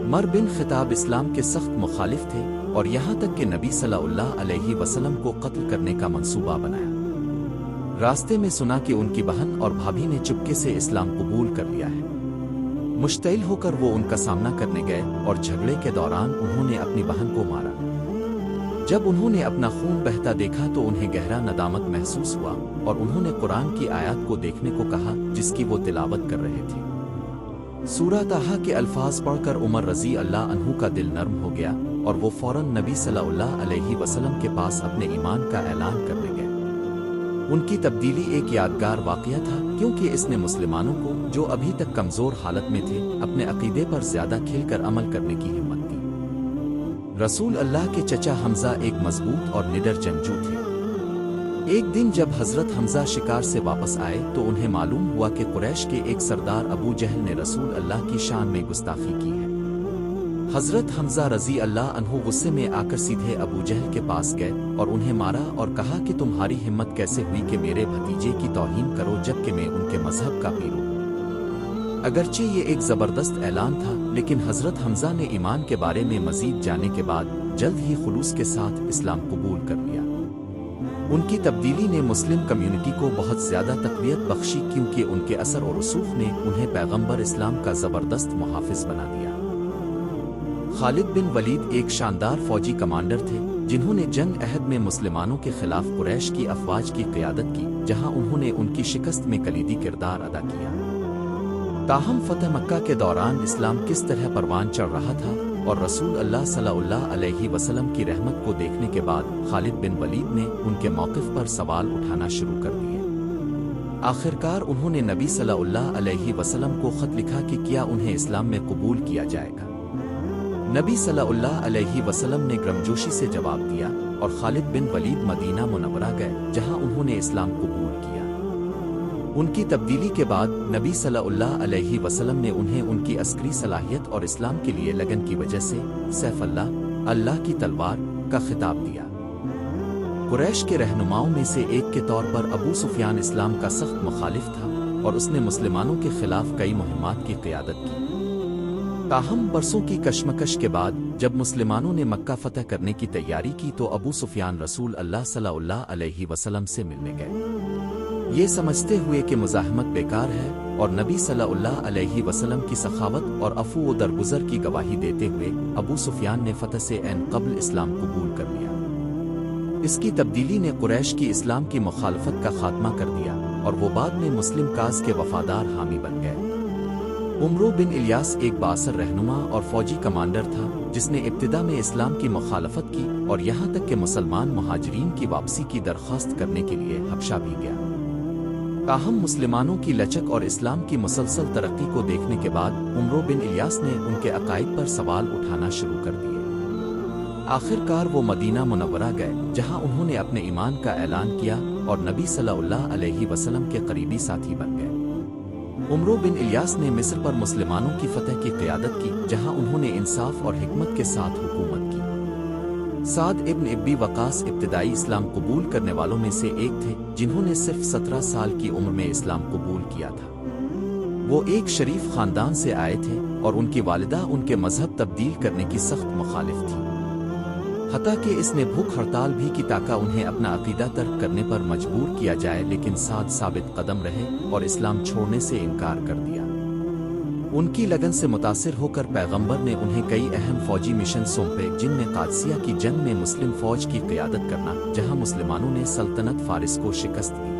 मर बिन खिताब इस्लाम के सख्त मुखालिफ थे और यहाँ तक कि नबी सल्लल्लाहु अलैहि वसल्लम को कत्ल करने का मंसूबा बनाया। रास्ते में सुना कि उनकी बहन और भाभी ने चुपके से इस्लाम कबूल कर लिया है। मुश्तइल होकर वो उनका सामना करने गए और झगड़े के दौरान उन्होंने अपनी बहन को मारा। जब उन्होंने अपना खून बहता देखा तो उन्हें गहरा नदामत महसूस हुआ और उन्होंने कुरान की आयत को देखने को कहा जिसकी वो तिलावत कर रहे थे। सूरह ताहा के अल्फाज पढ़कर उमर रज़ी अल्लाह अन्हु का दिल नर्म हो गया और वो फौरन नबी सल्लल्लाहु अलैहि वसल्लम के पास अपने ईमान का ऐलान करने गए। उनकी तब्दीली एक यादगार वाक़या था क्योंकि इसने मुसलमानों को, जो अभी तक कमज़ोर हालत में थे, अपने अक़ीदे पर ज़्यादा खिलकर अमल करने की हिम्मत दी। रसूल अल्लाह के चचा हमज़ा एक मजबूत और निडर जंगजू थे। एक दिन जब हज़रत हमज़ा शिकार से वापस आए तो उन्हें मालूम हुआ कि कुरैश के एक सरदार अबू जहल ने रसूल अल्लाह की शान में गुस्ताखी की है। हज़रत हमज़ा रज़ी अल्लाह अन्हु गुस्से में आकर सीधे अबू जहल के पास गए और उन्हें मारा और कहा कि तुम्हारी हिम्मत कैसे हुई कि मेरे भतीजे की तौहीन करो जबकि मैं उनके मजहब का पीर हूँ। अगरचे ये एक ज़बरदस्त ऐलान था, लेकिन हज़रत हमज़ा ने ईमान के बारे में मज़ीद जानने के बाद जल्द ही खुलूस के साथ इस्लाम कबूल कर लिया। उनकी तब्दीली ने मुस्लिम कम्युनिटी को बहुत ज़्यादा तक़वियत बख्शी क्योंकि उनके असर और रसूख ने उन्हें पैगंबर इस्लाम का ज़बरदस्त मुहाफ़िज़ बना दिया। खालिद बिन वलीद एक शानदार फौजी कमांडर थे जिन्होंने जंग अहद में मुसलमानों के खिलाफ कुरैश की अफवाज की क़यादत की, जहां उन्होंने उनकी शिकस्त में कलीदी किरदार अदा किया। ताहम फतह मक्का के दौरान इस्लाम किस तरह परवान चढ़ रहा था और रसूल अल्लाह सल्लल्लाहु अलैहि वसल्लम की रहमत को देखने के बाद खालिद बिन वलीद ने उनके मौक़िफ़ पर सवाल उठाना शुरू कर दिए। आखिरकार उन्होंने नबी सल्लल्लाहु अलैहि वसल्लम को ख़त लिखा कि क्या उन्हें इस्लाम में कबूल किया जाएगा। नबी सल्लल्लाहु अलैहि वसल्लम ने गर्मजोशी से जवाब दिया और खालिद बिन वलीद मदीना मुनव्वरा गए जहां उन्होंने इस्लाम कबूल किया। उनकी तब्दीली के बाद नबी सल्लल्लाहु अलैहि वसल्लम ने उन्हें उनकी अस्करी सलाहियत और इस्लाम के लिए लगन की वजह से सैफ़ुल्लाह, अल्लाह की तलवार, का खिताब दिया। कुरैश के रहनुमाओं में से एक के तौर पर अबू सुफियान इस्लाम का सख्त मुखालिफ था और उसने मुसलमानों के खिलाफ कई मुहिम्मात की क़यादत की। ताहम बरसों की कशमकश के बाद जब मुसलमानों ने मक्का फतह करने की तैयारी की तो अबू सुफियान रसूल अल्लाह सल्लल्लाहु अलैहि वसल्लम से मिलने गए। ये समझते हुए कि मुज़ाहमत बेकार है और नबी सल्लल्लाहु अलैहि वसल्लम की सखावत और अफ़ू व दरगुज़र की गवाही देते हुए अबू सुफियान ने फतह से ऐन क़ब्ल इस्लाम कबूल कर लिया। इसकी तब्दीली ने कुरैश की इस्लाम की मुखालफत का खात्मा कर दिया और वो बाद में मुस्लिम काज के वफादार हामी बन गए। उमरो बिन इलियास एक बासर रहनुमा और फौजी कमांडर था जिसने इब्तिदा में इस्लाम की मुखालफत की और यहाँ तक कि मुसलमान मुहाजिरीन की वापसी की दरख्वास्त करने के लिए हबशा भी गया। ताहम मुसलमानों की लचक और इस्लाम की मुसलसल तरक्की को देखने के बाद उमरो बिन इलियास ने उनके अकायद पर सवाल उठाना शुरू कर दिए। आखिरकार वो मदीना मुनव्वरा गए जहाँ उन्होंने अपने ईमान का ऐलान किया और नबी सल्लल्लाहु अलैहि वसल्लम के करीबी साथी बन गए। उमरो बिन इलियास ने मिस्र पर मुसलमानों की फतह की क़यादत की जहां उन्होंने इंसाफ और हिकमत के साथ हुकूमत की। साद इब्न इब्बी वक़ास इब्तिदाई इस्लाम कबूल करने वालों में से एक थे जिन्होंने सिर्फ 17 साल की उम्र में इस्लाम कबूल किया था। वो एक शरीफ ख़ानदान से आए थे और उनकी वालिदा उनके मजहब तब्दील करने की सख्त मुखालिफ थी। हत्ता कि इसने भूख हड़ताल भी की ताकि उन्हें अपना अक़ीदा तर्क करने पर मजबूर किया जाए, लेकिन साद साबित कदम रहे और इस्लाम छोड़ने से इनकार कर दिया। उनकी लगन से मुतासिर होकर पैगंबर ने उन्हें कई अहम फौजी मिशन सौंपे जिनमें कादसिया की जंग में मुस्लिम फौज की क़यादत करना, जहां मुसलमानों ने सल्तनत फारिस को शिकस्त दी।